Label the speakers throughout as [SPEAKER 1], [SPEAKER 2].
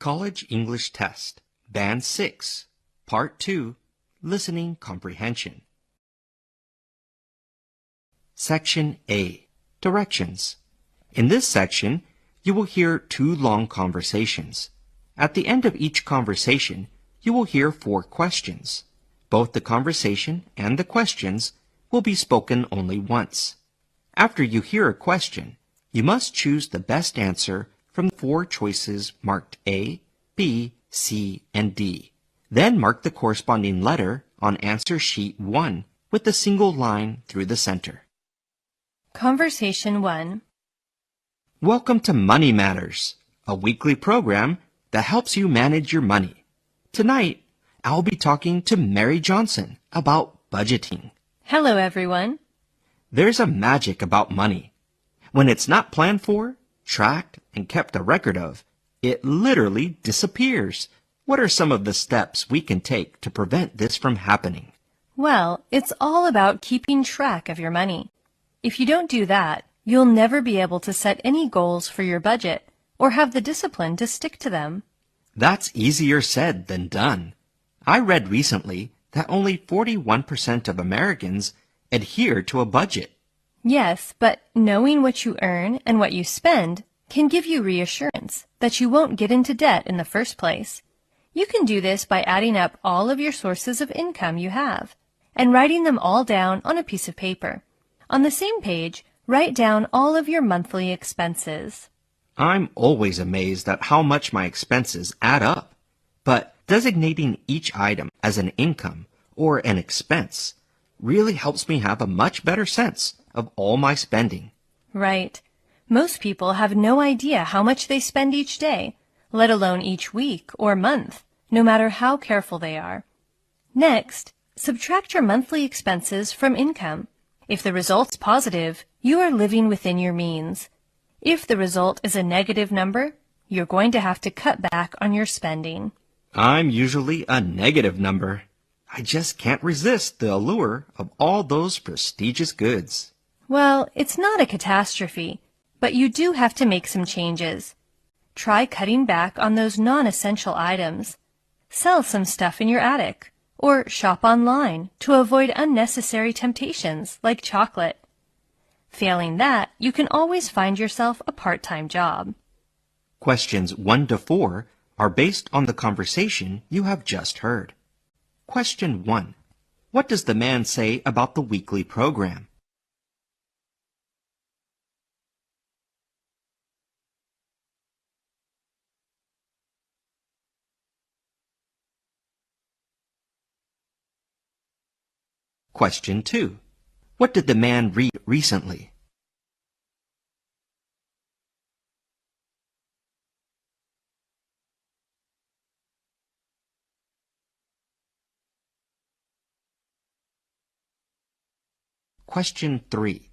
[SPEAKER 1] College English Test, Band 6, Part 2, Listening Comprehension. Section A, Directions. In this section, you will hear 2 long conversations. At the end of each conversation, you will hear 4 questions. Both the conversation and the questions will be spoken only once. After you hear a question, you must choose the best answer from 4 choices marked A, B, C, and D. Then mark the corresponding letter on answer sheet 1 with a single line through the center.
[SPEAKER 2] Conversation 1.
[SPEAKER 1] Welcome to Money Matters, a weekly program that helps you manage your money. Tonight, I'll be talking to Mary Johnson about budgeting.
[SPEAKER 2] Hello, everyone.
[SPEAKER 1] There's a magic about money. When it's not planned for, tracked, and kept a record of, it literally disappears. What are some of the steps we can take to prevent this from happening?
[SPEAKER 2] Well, it's all about keeping track of your money. If you don't do that, you'll never be able to set any goals for your budget or have the discipline to stick to them.
[SPEAKER 1] That's easier said than done. I read recently that only 41% of Americans adhere to a budget.
[SPEAKER 2] Yes, but knowing what you earn and what you spend can give you reassurance that you won't get into debt in the first place. You can do this by adding up all of your sources of income you have and writing them all down on a piece of paper. On the same page, write down all of your monthly expenses.
[SPEAKER 1] I'm always amazed at how much my expenses add up. But designating each item as an income or an expense really helps me have a much better sense of all my spending.
[SPEAKER 2] Right. Most people have no idea how much they spend each day, let alone each week or month, no matter how careful they are. Next, subtract your monthly expenses from income. If the result's positive, you are living within your means. If the result is a negative number, you're going to have to cut back on your spending.
[SPEAKER 1] I'm usually a negative number. I just can't resist the allure of all those prestigious goods.
[SPEAKER 2] Well, it's not a catastrophe, but you do have to make some changes. Try cutting back on those non-essential items. Sell some stuff in your attic, or shop online to avoid unnecessary temptations like chocolate. Failing that, you can always find yourself a part-time job.
[SPEAKER 1] Questions 1 to 4 are based on the conversation you have just heard. Question 1. What does the man say about the weekly program? Question 2. What did the man read recently? Question 3.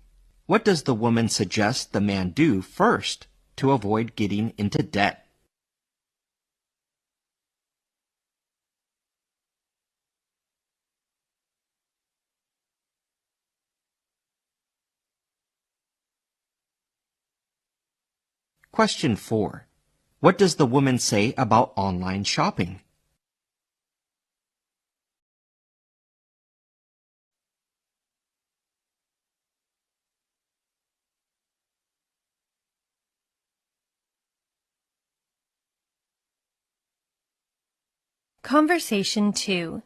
[SPEAKER 1] What does the woman suggest the man do first to avoid getting into debt? Question 4. What does the woman say about online shopping?
[SPEAKER 2] Conversation 2.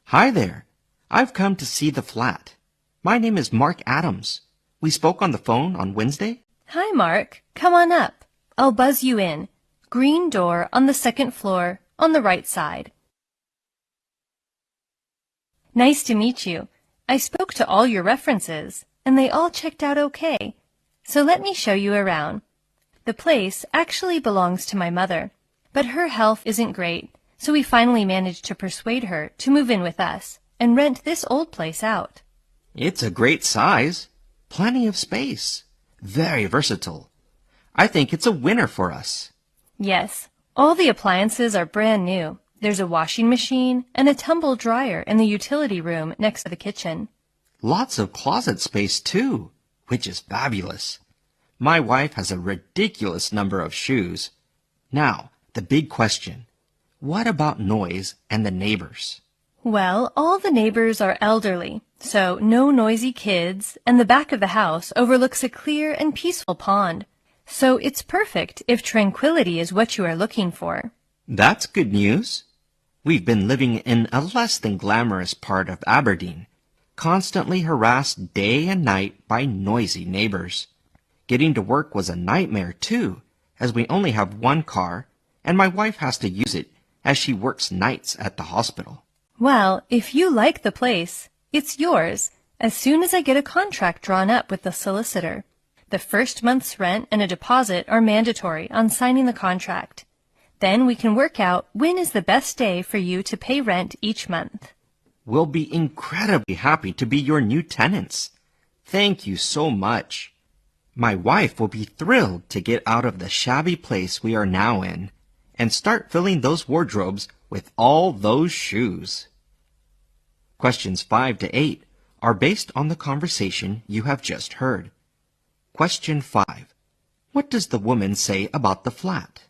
[SPEAKER 1] Hi there. I've come to see the flat. My name is Mark Adams. We spoke on the phone on Wednesday.
[SPEAKER 2] Hi, Mark. Come on up. I'll buzz you in. Green door on the 2nd floor, on the right side. Nice to meet you. I spoke to all your references, and they all checked out okay. So let me show you around. The place actually belongs to my mother, but her health isn't great, so we finally managed to persuade her to move in with us and rent this old place out.
[SPEAKER 1] It's a great size. Plenty of space. Very versatile. I think it's a winner for us.
[SPEAKER 2] Yes, all the appliances are brand new. There's a washing machine and a tumble dryer in the utility room next to the kitchen.
[SPEAKER 1] Lots of closet space too, which is fabulous. My wife has a ridiculous number of shoes. Now, the big question. What about noise and the neighbors?
[SPEAKER 2] Well, all the neighbors are elderly, so no noisy kids, and the back of the house overlooks a clear and peaceful pond. So it's perfect if tranquility is what you are looking for.
[SPEAKER 1] That's good news. We've been living in a less than glamorous part of Aberdeen, constantly harassed day and night by noisy neighbors. Getting to work was a nightmare too, as we only have one car, and my wife has to use it as she works nights at the hospital.
[SPEAKER 2] Well, if you like the place, it's yours as soon as I get a contract drawn up with the solicitor. The first month's rent and a deposit are mandatory on signing the contract. Then we can work out when is the best day for you to pay rent each month.
[SPEAKER 1] We'll be incredibly happy to be your new tenants. Thank you so much. My wife will be thrilled to get out of the shabby place we are now in and start filling those wardrobes with all those shoes. Questions 5 to 8 are based on the conversation you have just heard. Question 5. What does the woman say about the flat?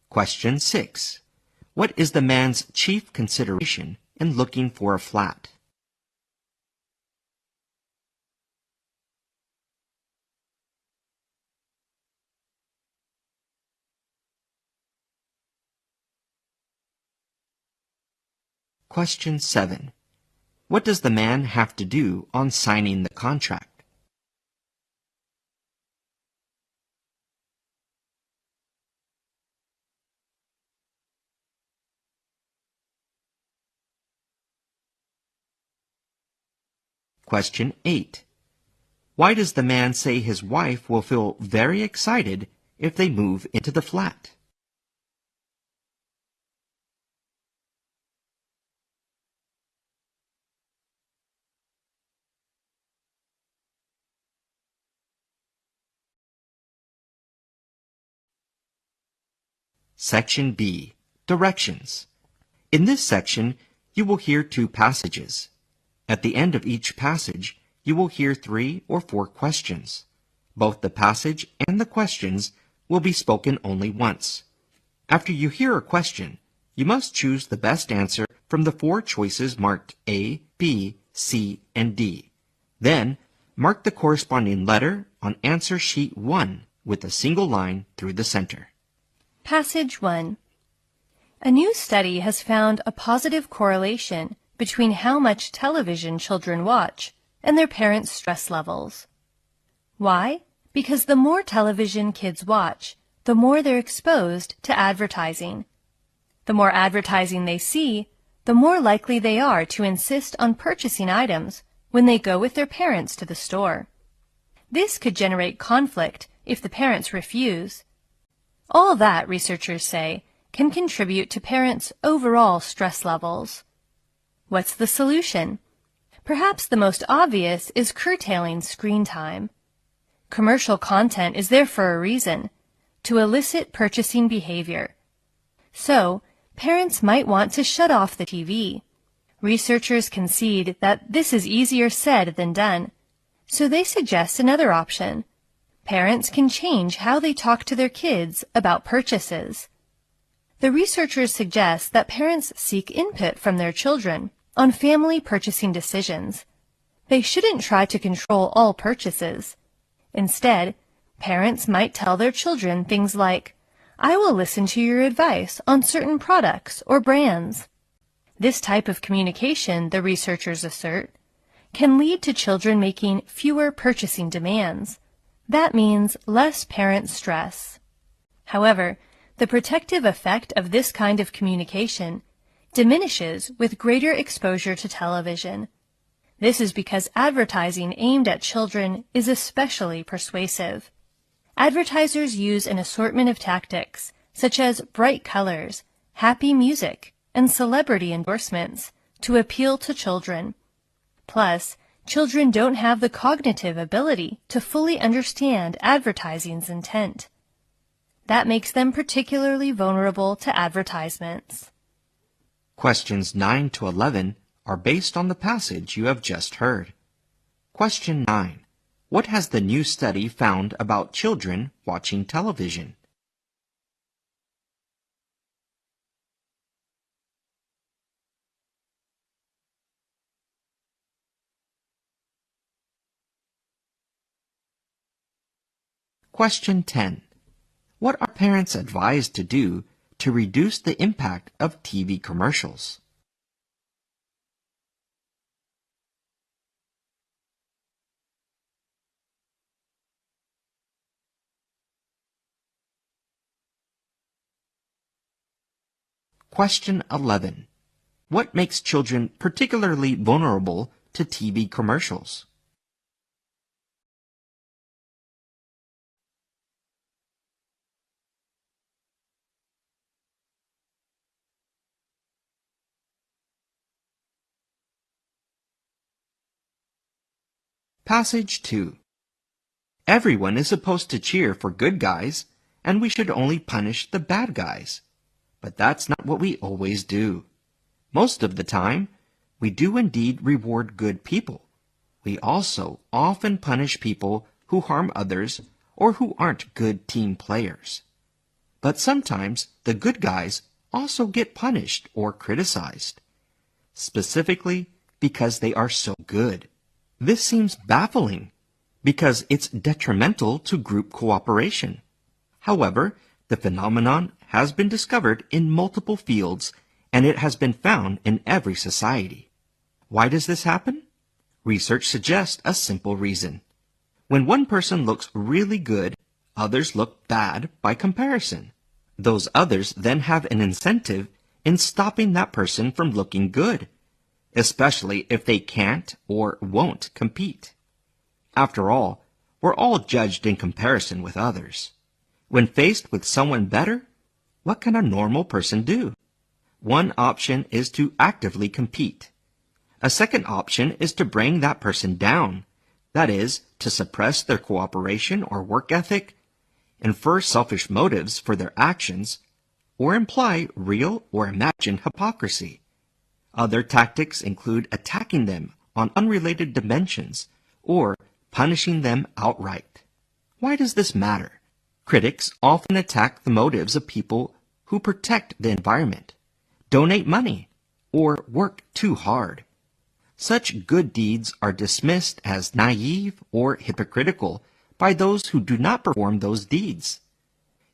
[SPEAKER 1] Question 6. What is the man's chief consideration in looking for a flat? Question 7. What does the man have to do on signing the contract? Question 8. Why does the man say his wife will feel very excited if they move into the flat? Section B. Directions. In this section, you will hear 2 passages. At the end of each passage, you will hear 3 or 4 questions. Both the passage and the questions will be spoken only once. After you hear a question, you must choose the best answer from the 4 choices marked A, B, C, and D. Then, mark the corresponding letter on answer sheet 1 with a single line through the center.
[SPEAKER 2] Passage 1. A new study has found a positive correlation between how much television children watch and their parents' stress levels. Why? Because the more television kids watch, the more they're exposed to advertising. The more advertising they see, the more likely they are to insist on purchasing items when they go with their parents to the store. This could generate conflict if the parents refuse. All that, researchers say, can contribute to parents' overall stress levels. What's the solution? Perhaps the most obvious is curtailing screen time. Commercial content is there for a reason, to elicit purchasing behavior. So, parents might want to shut off the TV. Researchers concede that this is easier said than done, so they suggest another option. Parents can change how they talk to their kids about purchases. The researchers suggest that parents seek input from their children on family purchasing decisions. They shouldn't try to control all purchases. Instead, parents might tell their children things like, "I will listen to your advice on certain products or brands." This type of communication, the researchers assert, can lead to children making fewer purchasing demands. That means less parent stress. However, the protective effect of this kind of communication diminishes with greater exposure to television. This is because advertising aimed at children is especially persuasive. Advertisers use an assortment of tactics, such as bright colors, happy music, and celebrity endorsements, to appeal to children. Plus, children don't have the cognitive ability to fully understand advertising's intent. That makes them particularly vulnerable to advertisements.
[SPEAKER 1] Questions 9 to 11 are based on the passage you have just heard. Question 9. What has the new study found about children watching television? Question 10. What are parents advised to do to reduce the impact of TV commercials? Question 11. What makes children particularly vulnerable to TV commercials? Passage 2. Everyone is supposed to cheer for good guys, and we should only punish the bad guys. But that's not what we always do. Most of the time, we do indeed reward good people. We also often punish people who harm others or who aren't good team players. But sometimes the good guys also get punished or criticized, specifically because they are so good. This seems baffling because it's detrimental to group cooperation. However, the phenomenon has been discovered in multiple fields and it has been found in every society. Why does this happen? Research suggests a simple reason. When one person looks really good, others look bad by comparison. Those others then have an incentive in stopping that person from looking good, especially if they can't or won't compete. After all, we're all judged in comparison with others. When faced with someone better, what can a normal person do? One option is to actively compete. A second option is to bring that person down, that is, to suppress their cooperation or work ethic, infer selfish motives for their actions, or imply real or imagined hypocrisy. Other tactics include attacking them on unrelated dimensions or punishing them outright. Why does this matter? Critics often attack the motives of people who protect the environment, donate money, or work too hard. Such good deeds are dismissed as naive or hypocritical by those who do not perform those deeds.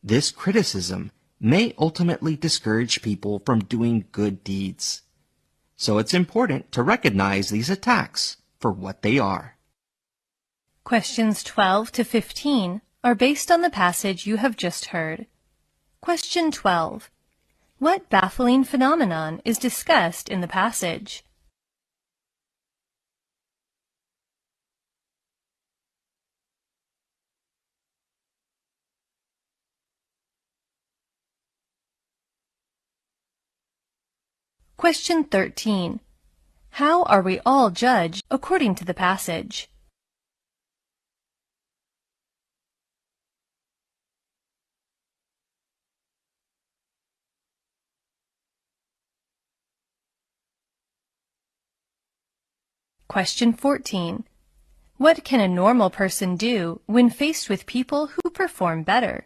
[SPEAKER 1] This criticism may ultimately discourage people from doing good deeds. So it's important to recognize these attacks for what they are.
[SPEAKER 2] Questions 12 to 15 are based on the passage you have just heard. Question 12. What baffling phenomenon is discussed in the passage? Question 13. How are we all judged according to the passage? Question 14. What can a normal person do when faced with people who perform better?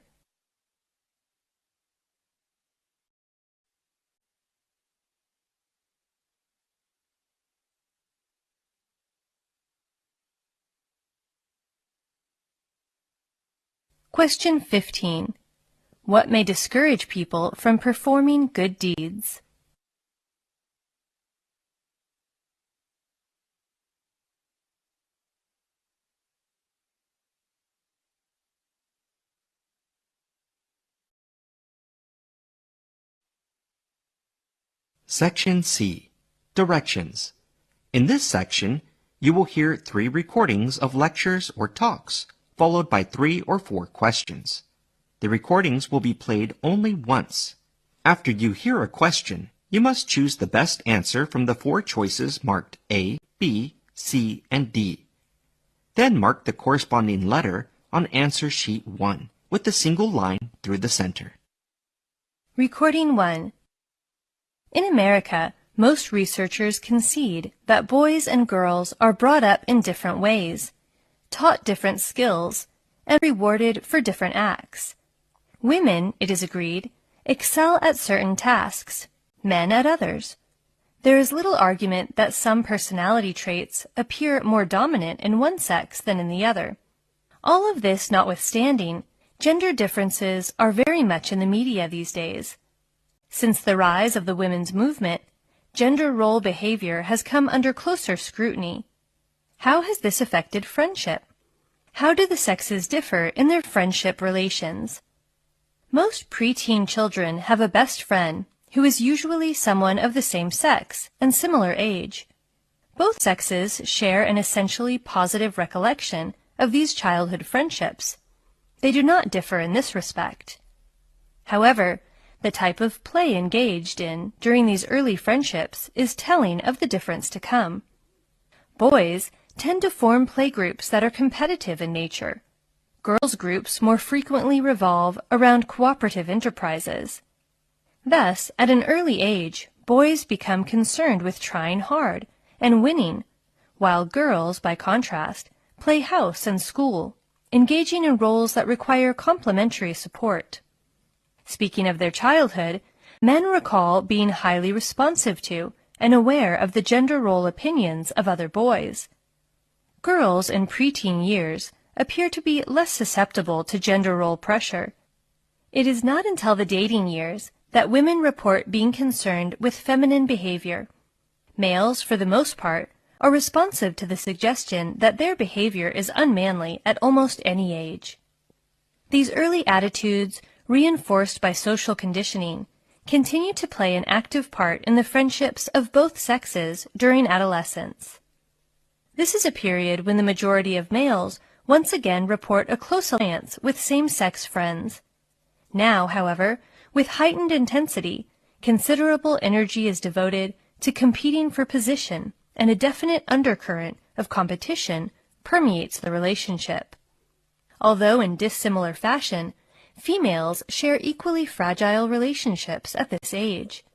[SPEAKER 2] Question 15. What may discourage people from performing good deeds?
[SPEAKER 1] Section C. Directions. In this section, you will hear 3 recordings of lectures or talks, followed by 3 or 4 questions. The recordings will be played only once. After you hear a question, you must choose the best answer from the 4 choices marked A, B, C, and D. Then mark the corresponding letter on answer sheet 1 with a single line through the center.
[SPEAKER 2] Recording 1. In America, most researchers concede that boys and girls are brought up in different ways, taught different skills, and rewarded for different acts. Women, it is agreed, excel at certain tasks, men at others. There is little argument that some personality traits appear more dominant in one sex than in the other. All of this notwithstanding, gender differences are very much in the media these days. Since the rise of the women's movement, gender role behavior has come under closer scrutiny. How has this affected friendship? How do the sexes differ in their friendship relations? Most preteen children have a best friend who is usually someone of the same sex and similar age. Both sexes share an essentially positive recollection of these childhood friendships. They do not differ in this respect. However, the type of play engaged in during these early friendships is telling of the difference to come. Boys tend to form playgroups that are competitive in nature. Girls' groups more frequently revolve around cooperative enterprises. Thus, at an early age, boys become concerned with trying hard and winning, while girls, by contrast, play house and school, engaging in roles that require complementary support. Speaking of their childhood, men recall being highly responsive to and aware of the gender role opinions of other boys. Girls in preteen years appear to be less susceptible to gender role pressure. It is not until the dating years that women report being concerned with feminine behavior. Males, for the most part, are responsive to the suggestion that their behavior is unmanly at almost any age. These early attitudes, reinforced by social conditioning, continue to play an active part in the friendships of both sexes during adolescence. This is a period when the majority of males once again report a close alliance with same-sex friends. Now, however, with heightened intensity, considerable energy is devoted to competing for position, and a definite undercurrent of competition permeates the relationship. Although in dissimilar fashion, females share equally fragile relationships at this age.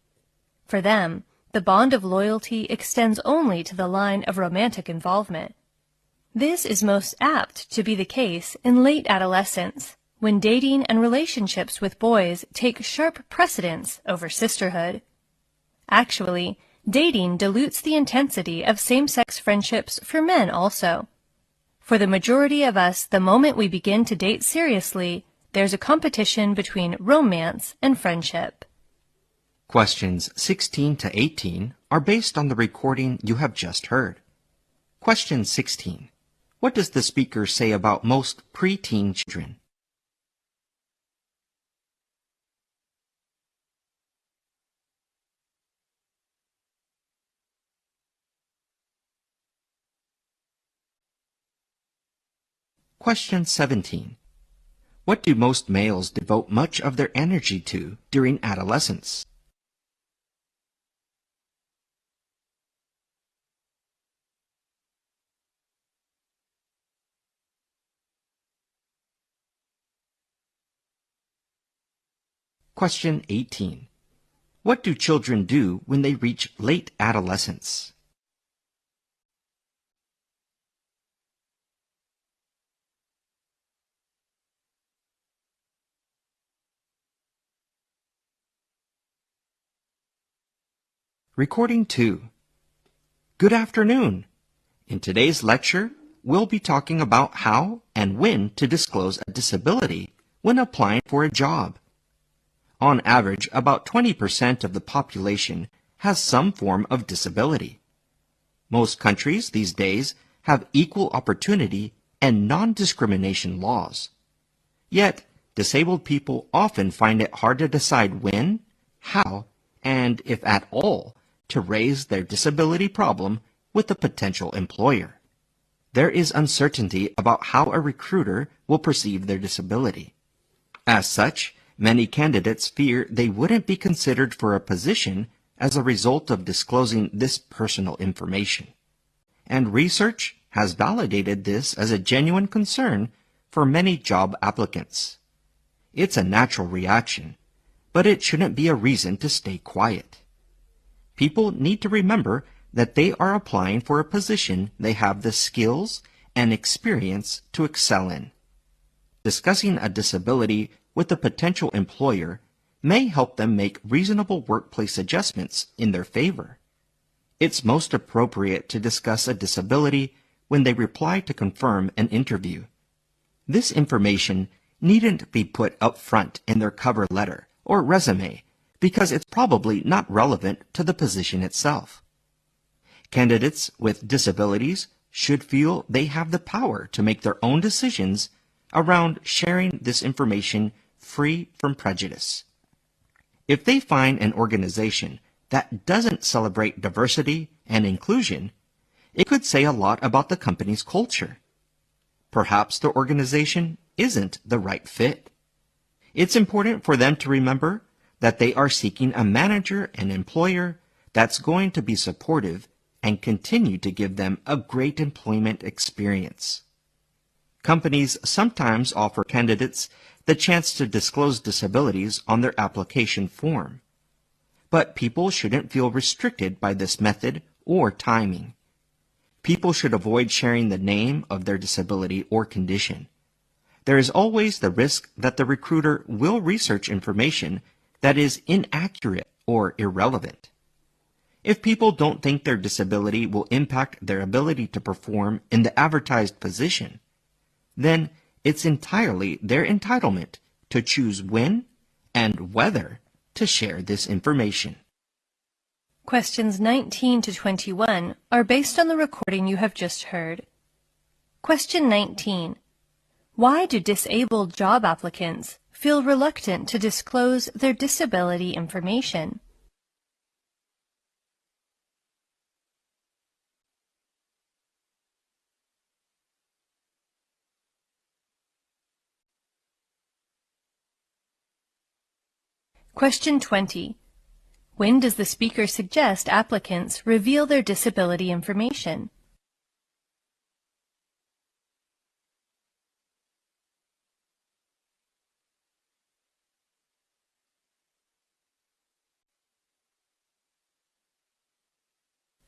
[SPEAKER 2] For them, the bond of loyalty extends only to the line of romantic involvement. This is most apt to be the case in late adolescence, when dating and relationships with boys take sharp precedence over sisterhood. Actually, dating dilutes the intensity of same-sex friendships for men also. For the majority of us, the moment we begin to date seriously, there's a competition between romance and friendship.
[SPEAKER 1] Questions 16 to 18 are based on the recording you have just heard. Question 16. What does the speaker say about most preteen children? Question 17. What do most males devote much of their energy to during adolescence? Question 18. What do children do when they reach late adolescence? Recording 2. Good afternoon. In today's lecture, we'll be talking about how and when to disclose a disability when applying for a job. On average, about 20% of the population has some form of disability. Most countries these days have equal opportunity and non-discrimination laws. Yet, disabled people often find it hard to decide when, how, and if at all, to raise their disability problem with a potential employer. There is uncertainty about how a recruiter will perceive their disability. As such, many candidates fear they wouldn't be considered for a position as a result of disclosing this personal information. And research has validated this as a genuine concern for many job applicants. It's a natural reaction, but it shouldn't be a reason to stay quiet. people need to remember that they are applying for a position they have the skills and experience to excel in. Discussing a disability with a potential employer may help them make reasonable workplace adjustments in their favor. It's most appropriate to discuss a disability when they reply to confirm an interview. This information needn't be put up front in their cover letter or resume because it's probably not relevant to the position itself. Candidates with disabilities should feel they have the power to make their own decisions around sharing this information free from prejudice. If they find an organization that doesn't celebrate diversity and inclusion, it could say a lot about the company's culture. Perhaps the organization isn't the right fit. It's important for them to remember that they are seeking a manager and employer that's going to be supportive and continue to give them a great employment experience. Companies sometimes offer candidates the chance to disclose disabilities on their application form. But people shouldn't feel restricted by this method or timing. People should avoid sharing the name of their disability or condition. There is always the risk that the recruiter will research information that is inaccurate or irrelevant. If people don't think their disability will impact their ability to perform in the advertised position, then it's entirely their entitlement to choose when and whether to share this information.
[SPEAKER 2] Questions 19 to 21 are based on the recording you have just heard. Question 19. Why do disabled job applicants feel reluctant to disclose their disability information? Question 20. When does the speaker suggest applicants reveal their disability information?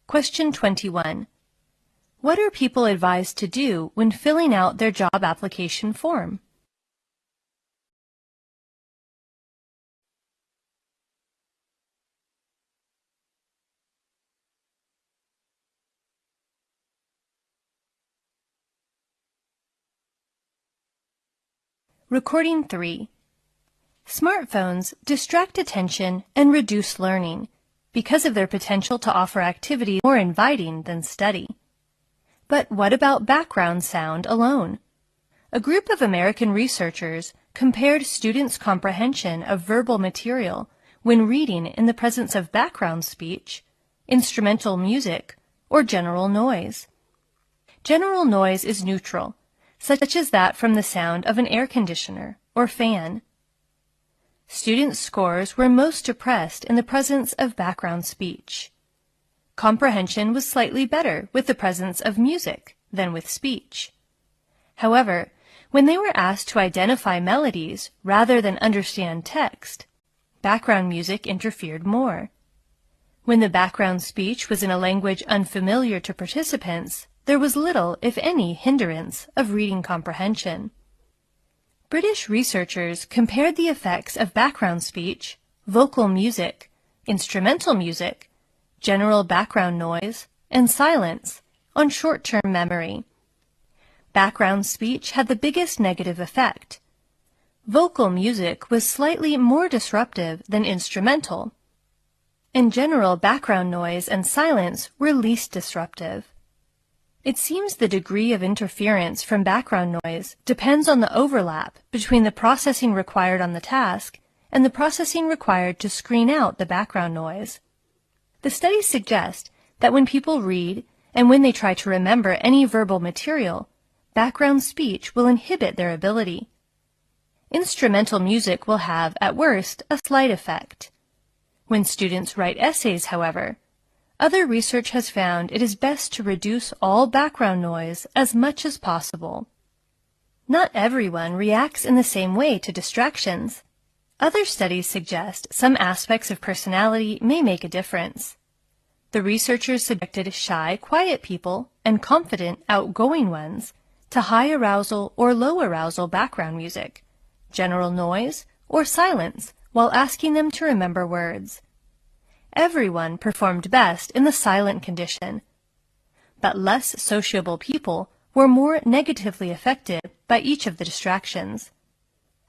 [SPEAKER 2] Question 21. What are people advised to do when filling out their job application form? Recording 3. Smartphones distract attention and reduce learning because of their potential to offer activities more inviting than study. But what about background sound alone? A group of American researchers compared students' comprehension of verbal material when reading in the presence of background speech, instrumental music, or general noise. General noise is neutral, such as that from the sound of an air conditioner or fan. Students' scores were most depressed in the presence of background speech. Comprehension was slightly better with the presence of music than with speech. However, when they were asked to identify melodies rather than understand text, background music interfered more. When the background speech was in a language unfamiliar to participants, there was little, if any, hindrance of reading comprehension. British researchers compared the effects of background speech, vocal music, instrumental music, general background noise, and silence on short-term memory. Background speech had the biggest negative effect. Vocal music was slightly more disruptive than instrumental. In general, background noise and silence were least disruptive. It seems the degree of interference from background noise depends on the overlap between the processing required on the task and the processing required to screen out the background noise. The studies suggest that when people read and when they try to remember any verbal material, background speech will inhibit their ability. Instrumental music will have, at worst, a slight effect. When students write essays, however, other research has found it is best to reduce all background noise as much as possible. Not everyone reacts in the same way to distractions. Other studies suggest some aspects of personality may make a difference. The researchers subjected shy, quiet people and confident, outgoing ones to high arousal or low arousal background music, general noise, or silence while asking them to remember words. Everyone performed best in the silent condition, but less sociable people were more negatively affected by each of the distractions.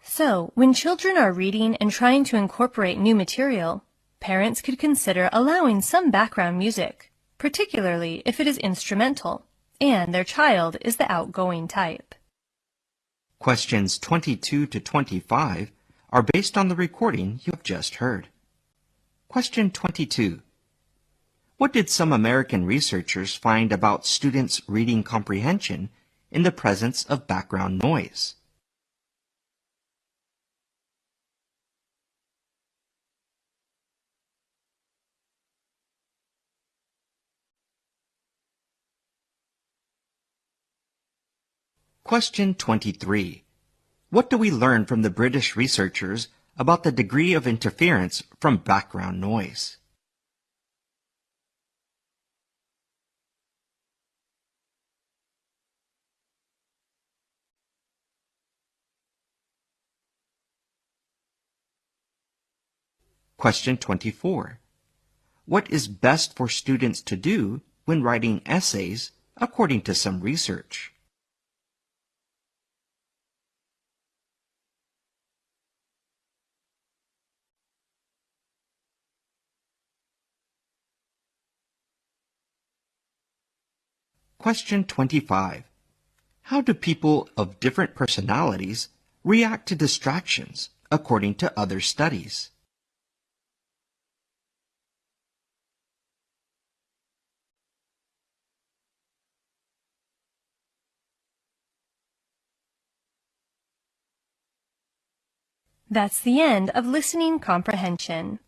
[SPEAKER 2] So, when children are reading and trying to incorporate new material, parents could consider allowing some background music, particularly if it is instrumental and their child is the outgoing type.
[SPEAKER 1] Questions 22 to 25 are based on the recording you have just heard. Question 22. What did some American researchers find about students' reading comprehension in the presence of background noise? Question 23. What do we learn from the British researchers about the degree of interference from background noise? Question 24. What is best for students to do when writing essays according to some research? Question 25. How do people of different personalities react to distractions according to other studies?
[SPEAKER 2] That's the end of listening comprehension.